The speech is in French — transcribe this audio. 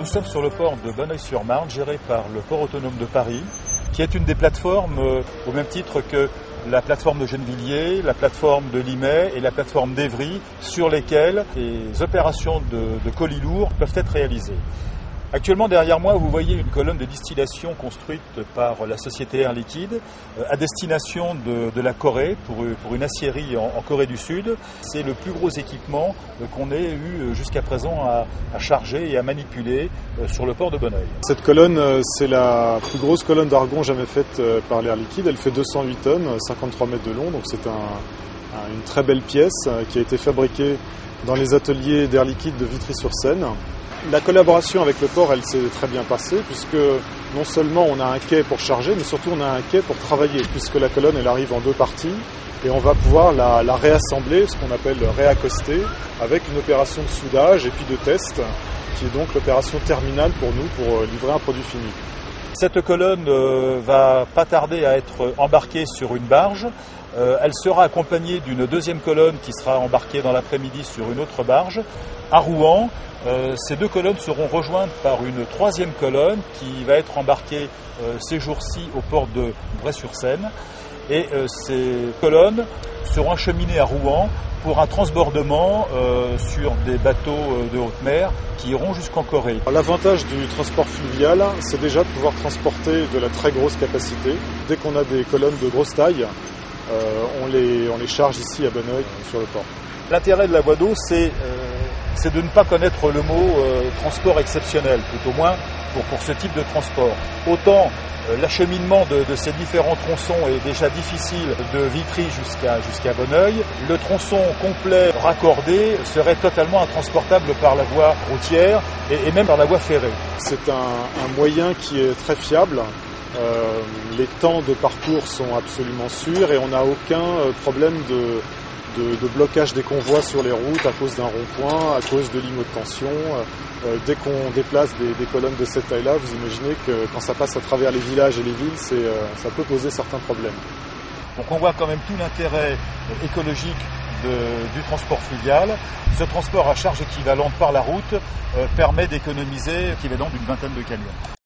sommes sur le port de Bonneuil-sur-Marne, géré par le port autonome de Paris, qui est une des plateformes au même titre que la plateforme de Gennevilliers, la plateforme de Limay et la plateforme d'Evry, sur lesquelles les opérations de colis lourds peuvent être réalisées. Actuellement, derrière moi, vous voyez une colonne de distillation construite par la société Air Liquide à destination de la Corée pour une aciérie en Corée du Sud. C'est le plus gros équipement qu'on ait eu jusqu'à présent à charger et à manipuler sur le port de Bonneuil. Cette colonne, c'est la plus grosse colonne d'argon jamais faite par l'Air Liquide. Elle fait 208 tonnes, 53 mètres de long, donc c'est une très belle pièce qui a été fabriquée dans les ateliers d'Air Liquide de Vitry-sur-Seine. La collaboration avec le port, elle s'est très bien passée puisque non seulement on a un quai pour charger, mais surtout on a un quai pour travailler puisque la colonne elle arrive en deux parties et on va pouvoir la réassembler, ce qu'on appelle réaccoster, avec une opération de soudage et puis de test qui est donc l'opération terminale pour nous pour livrer un produit fini. Cette colonne va pas tarder à être embarquée sur une barge. Elle sera accompagnée d'une deuxième colonne qui sera embarquée dans l'après-midi sur une autre barge. À Rouen, ces deux colonnes seront rejointes par une troisième colonne qui va être embarquée ces jours-ci au port de Bray-sur-Seine. Et ces colonnes seront acheminées à Rouen pour un transbordement sur des bateaux de haute mer qui iront jusqu'en Corée. L'avantage du transport fluvial, c'est déjà de pouvoir transporter de la très grosse capacité. Dès qu'on a des colonnes de grosse taille, on les charge ici à Bonneuil sur le port. L'intérêt de la voie d'eau, c'est de ne pas connaître le mot transport exceptionnel, tout au moins pour ce type de transport. Autant l'acheminement de ces différents tronçons est déjà difficile de Vitry jusqu'à Bonneuil. Le tronçon complet raccordé serait totalement intransportable par la voie routière et même par la voie ferrée. C'est un moyen qui est très fiable. Les temps de parcours sont absolument sûrs et on n'a aucun problème de blocage des convois sur les routes à cause d'un rond-point, à cause de lignes de tension. Dès qu'on déplace des colonnes de cette taille-là, vous imaginez que quand ça passe à travers les villages et les villes, ça peut poser certains problèmes. Donc on voit quand même tout l'intérêt écologique du transport fluvial. Ce transport à charge équivalente par la route permet d'économiser l'équivalent d'une vingtaine de camions.